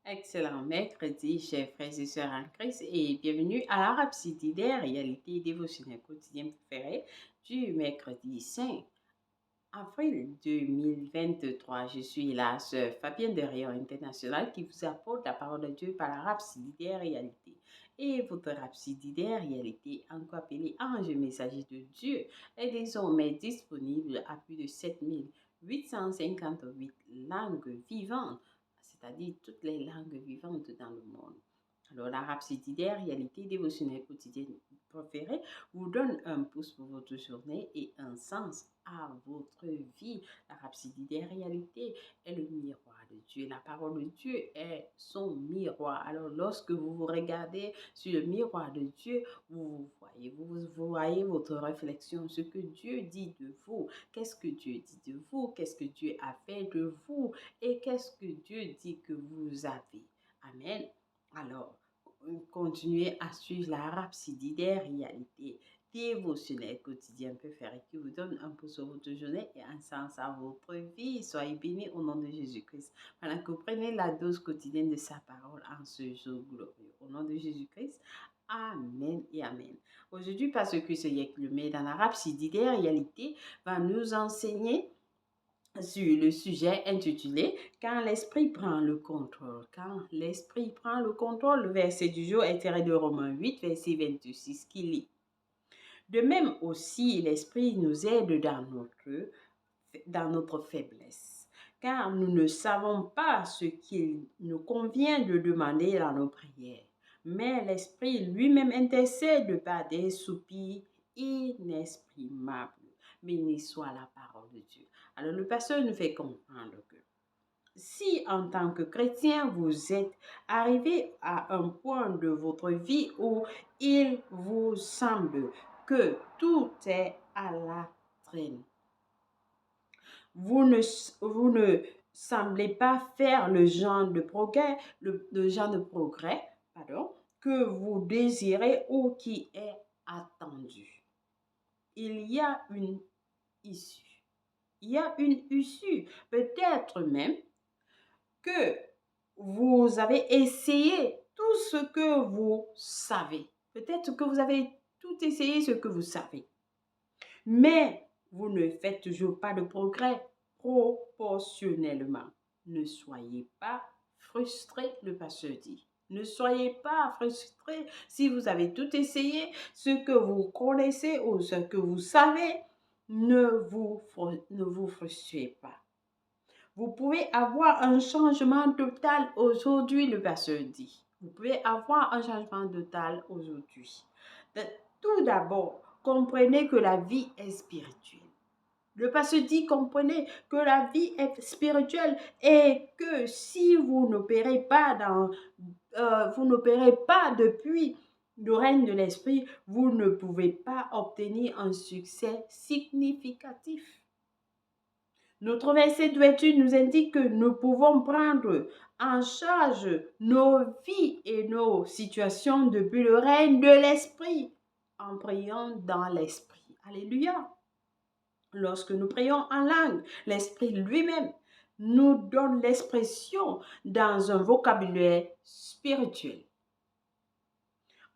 Excellent mercredi, chers frères et sœurs en Christ, et bienvenue à la Rhapsodie des réalités dévotionnelles quotidiennes préférées du mercredi 5 avril 2023. Je suis la sœur Fabienne de Rayon International qui vous apporte la parole de Dieu par la Rhapsodie des réalités. Et votre Rhapsodie des réalités, encore appelée Ange messager de Dieu, est désormais disponible à plus de 7858 langues vivantes, c'est-à-dire toutes les langues vivantes dans le monde. Alors, la Rhapsodie des réalités dévotionnelles quotidiennes préférées vous donne un pouce pour votre journée et un sens à votre vie. La Rhapsodie des réalités est le miroir de Dieu. La parole de Dieu est son miroir. Alors, lorsque vous vous regardez sur le miroir de Dieu, vous voyez votre réflexion, ce que Dieu dit de vous, qu'est-ce que Dieu dit de vous, qu'est-ce que Dieu a fait de vous et qu'est-ce que Dieu dit que vous avez. Amen. Alors, continuez à suivre la Rhapsodie des réalités dévotionnelles quotidiennes préférées qui vous donne un peu sur votre journée et un sens à votre vie. Soyez bénis au nom de Jésus-Christ. Pendant que vous prenez la dose quotidienne de sa parole en ce jour glorieux. Au nom de Jésus-Christ. Amen et Amen. Aujourd'hui, parce que ce Yeklume dans la Rhapsodie des réalités va nous enseigner sur le sujet intitulé Quand l'esprit prend le contrôle. Quand l'esprit prend le contrôle, le verset du jour est tiré de Romains 8, verset 26, qui lit. De même aussi, l'esprit nous aide dans notre faiblesse, car nous ne savons pas ce qu'il nous convient de demander dans nos prières. Mais l'esprit lui-même intercède par des soupirs inexprimables. Béni soit la parole de Dieu. Alors le pasteur nous fait comprendre que si en tant que chrétien, vous êtes arrivé à un point de votre vie où il vous semble que tout est à la traîne, vous ne semblez pas faire le genre de progrès, que vous désirez ou qui est attendu. Il y a une issue. Il y a une issue. Peut-être même que vous avez essayé tout ce que vous savez. Peut-être que vous avez tout essayé ce que vous savez. Mais vous ne faites toujours pas de progrès proportionnellement. Ne soyez pas frustrés, le pasteur dit. Ne soyez pas frustrés si vous avez tout essayé, ce que vous connaissez ou ce que vous savez, ne vous frustrez pas. Vous pouvez avoir un changement total aujourd'hui, le pasteur dit. Vous pouvez avoir un changement total aujourd'hui. Tout d'abord, comprenez que la vie est spirituelle. Le pasteur dit, comprenez que la vie est spirituelle et que si vous n'opérez pas depuis le règne de l'esprit, vous ne pouvez pas obtenir un succès significatif. Notre verset d'ouverture nous indique que nous pouvons prendre en charge nos vies et nos situations depuis le règne de l'esprit en priant dans l'esprit. Alléluia. Lorsque nous prions en langue, l'esprit lui-même nous donne l'expression dans un vocabulaire spirituel.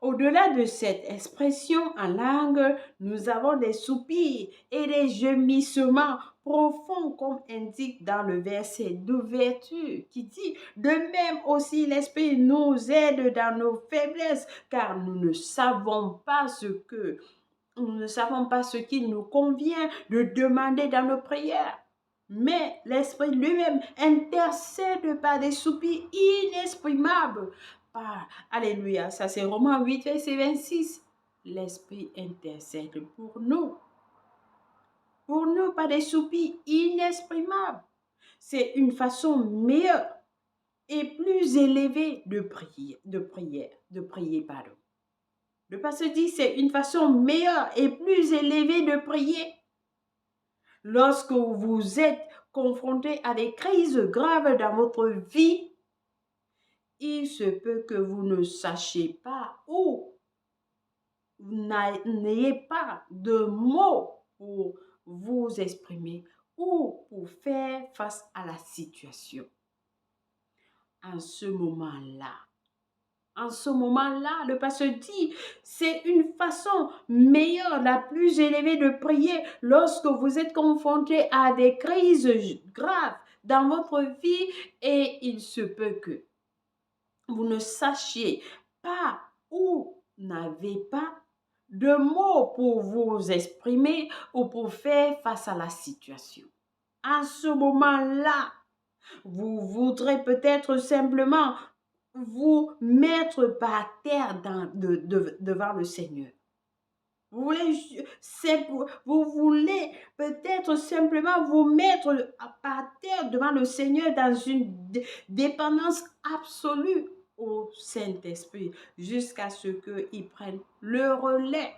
Au-delà de cette expression en langue, nous avons des soupirs et des gémissements profonds comme indique dans le verset d'ouverture qui dit « De même aussi l'Esprit nous aide dans nos faiblesses car nous ne savons pas ce qu'il nous convient de demander dans nos prières. » Mais l'Esprit lui-même intercède par des soupirs inexprimables. Alléluia, ça c'est Romains 8, verset 26. L'Esprit intercède pour nous par des soupirs inexprimables. C'est une façon meilleure et plus élevée de prier. Le pasteur dit c'est une façon meilleure et plus élevée de prier. Lorsque vous êtes confronté à des crises graves dans votre vie, il se peut que vous ne sachiez pas ou vous n'ayez pas de mots pour vous exprimer ou pour faire face à la situation. en ce moment-là. En ce moment-là, le pasteur dit, c'est une façon meilleure, la plus élevée de prier lorsque vous êtes confronté à des crises graves dans votre vie et il se peut que vous ne sachiez pas ou n'avez pas de mots pour vous exprimer ou pour faire face à la situation. En ce moment-là, vous voudrez peut-être simplement vous mettre par terre devant le Seigneur. Vous voulez peut-être simplement vous mettre par terre devant le Seigneur dans une dépendance absolue au Saint-Esprit jusqu'à ce qu'il prenne le relais.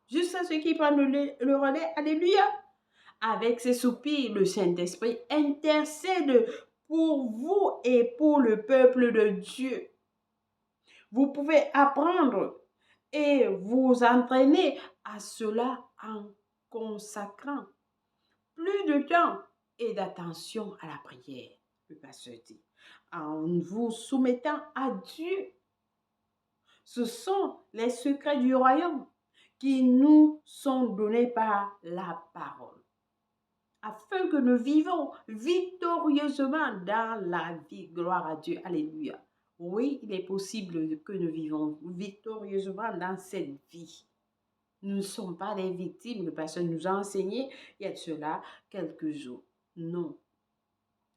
Jusqu'à ce qu'il prenne le relais. Alléluia. Avec ses soupirs, le Saint-Esprit intercède pour vous et pour le peuple de Dieu. Vous pouvez apprendre et vous entraîner à cela en consacrant plus de temps et d'attention à la prière, le pasteur dit, en vous soumettant à Dieu. Ce sont les secrets du royaume qui nous sont donnés par la parole, afin que nous vivons victorieusement dans la vie. Gloire à Dieu. Alléluia. Oui, il est possible que nous vivons victorieusement dans cette vie. Nous ne sommes pas des victimes. Le pasteur nous a enseigné il y a de cela quelques jours. Non,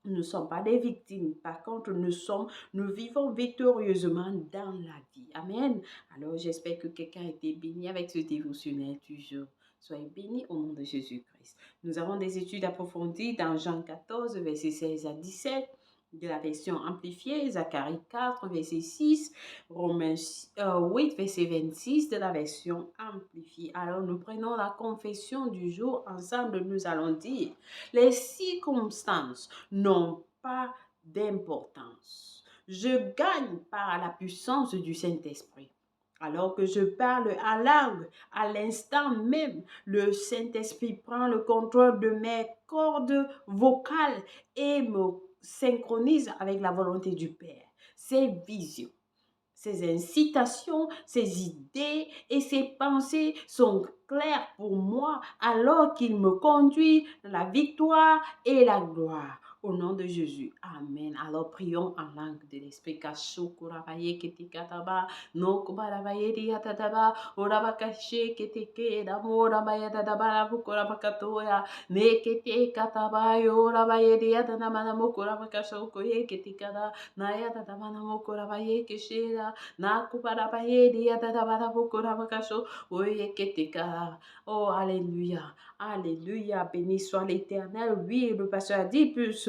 nous ne sommes pas des victimes. Par contre, nous vivons victorieusement dans la vie. Amen. Alors, j'espère que quelqu'un a été béni avec ce dévotionnel du jour. Soyez bénis au nom de Jésus-Christ. Nous avons des études approfondies dans Jean 14, versets 16 à 17, de la version amplifiée, Zacharie 4, verset 6, Romains 8, verset 26, de la version amplifiée. Alors, nous prenons la confession du jour. Ensemble, nous allons dire, les circonstances n'ont pas d'importance. Je gagne par la puissance du Saint-Esprit. Alors que je parle en langue, à l'instant même, le Saint-Esprit prend le contrôle de mes cordes vocales et me synchronise avec la volonté du Père. Ces visions, ces incitations, ces idées et ces pensées sont claires pour moi alors qu'il me conduit dans la victoire et la gloire. Au nom de Jésus. Amen. Alors prions en langue de l'Esprit. Kashukurabaye ketikataba, nokubarabaye diatadaba, orabakashe keteke, damorabaya dadabara bukurabakatoya, nekete katabayo, orabaye diadanamana mukurabakashokoye ketikada, naya dadamana mukurabaye keshera, nakubarabaye diadadabara bukurabakasho, oye ketika. Oh, alléluia. Alléluia, béni soit l'Éternel. Oui, le pasteur a dit plus.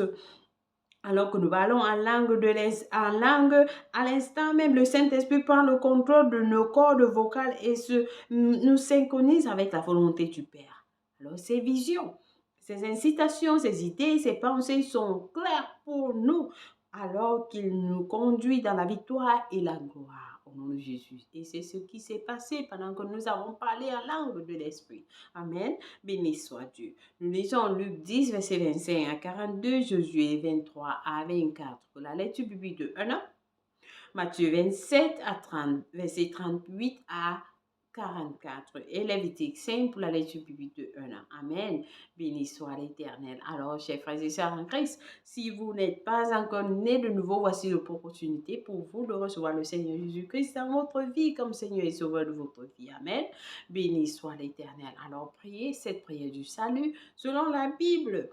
Alors que nous parlons en langue, à l'instant même, le Saint-Esprit prend le contrôle de nos cordes vocales et nous synchronise avec la volonté du Père. Alors, ces visions, ces incitations, ces idées, ces pensées sont claires pour nous alors qu'il nous conduit dans la victoire et la gloire. Au nom de Jésus. Et c'est ce qui s'est passé pendant que nous avons parlé en langue de l'Esprit. Amen. Béni soit Dieu. Nous lisons Luc 10, verset 25 à 42, Josué 23 à 24 pour la lecture biblique de 1 an. Matthieu 27 à 30, verset 38 à 44. Et Lévitique 5 pour la lecture biblique de 1 an. Amen. Béni soit l'Éternel. Alors, chers frères et sœurs en Christ, si vous n'êtes pas encore nés de nouveau, voici l'opportunité pour vous de recevoir le Seigneur Jésus-Christ dans votre vie comme Seigneur et Sauveur de votre vie. Amen. Béni soit l'Éternel. Alors, priez cette prière du salut selon la Bible.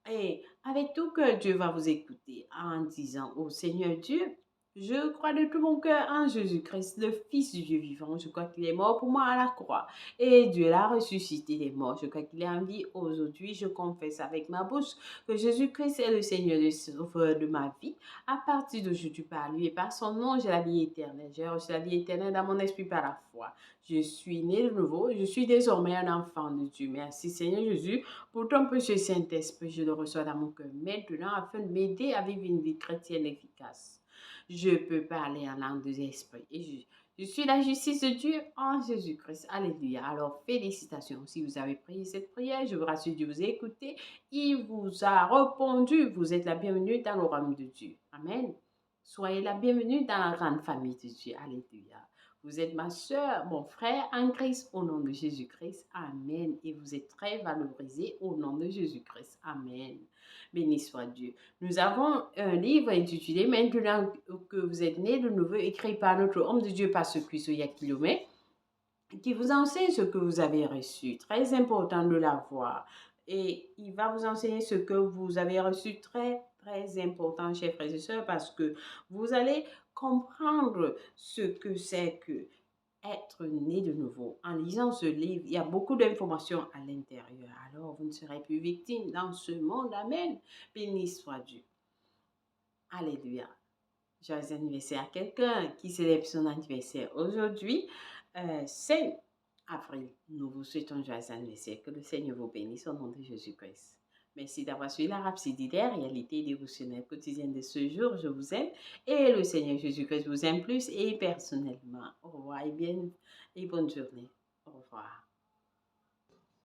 Et avec tout cœur, Dieu va vous écouter en disant au Seigneur Dieu, je crois de tout mon cœur en Jésus-Christ, le Fils du Dieu vivant. Je crois qu'il est mort pour moi à la croix. Et Dieu l'a ressuscité des morts. Je crois qu'il est en vie aujourd'hui. Je confesse avec ma bouche que Jésus-Christ est le Seigneur et le Sauveur de ma vie. À partir d'aujourd'hui, par lui et par son nom, j'ai la vie éternelle. J'ai reçu la vie éternelle dans mon esprit par la foi. Je suis né de nouveau. Je suis désormais un enfant de Dieu. Merci Seigneur Jésus pour ton précieux Saint-Esprit. Je le reçois dans mon cœur maintenant afin de m'aider à vivre une vie chrétienne efficace. Je peux parler en langue des esprits et Je suis la justice de Dieu en Jésus-Christ. Alléluia. Alors, félicitations. Si vous avez prié cette prière, je vous rassure, Dieu vous a écouté. Il vous a répondu. Vous êtes la bienvenue dans le royaume de Dieu. Amen. Soyez la bienvenue dans la grande famille de Dieu. Alléluia. Vous êtes ma soeur, mon frère en Christ au nom de Jésus-Christ. Amen. Et vous êtes très valorisé au nom de Jésus-Christ. Amen. Béni soit Dieu. Nous avons un livre intitulé Maintenant que vous êtes né de nouveau, écrit par notre homme de Dieu, Pasteur Christ Yakilome, qui vous enseigne ce que vous avez reçu. Très important de l'avoir. Et il va vous enseigner ce que vous avez reçu. Très, très important, chers frères et sœurs, parce que vous allez comprendre ce que c'est que être né de nouveau. En lisant ce livre, il y a beaucoup d'informations à l'intérieur. Alors, vous ne serez plus victime dans ce monde. Amen. Béni soit Dieu. Alléluia. Joyeux anniversaire à quelqu'un qui célèbre son anniversaire aujourd'hui, 5 avril. Nous vous souhaitons joyeux anniversaire. Que le Seigneur vous bénisse au nom de Jésus-Christ. Merci d'avoir suivi la Rhapsodie des réalités dévotionnelles quotidiennes de ce jour. Je vous aime et le Seigneur Jésus-Christ vous aime plus et personnellement. Au revoir et bonne journée. Au revoir.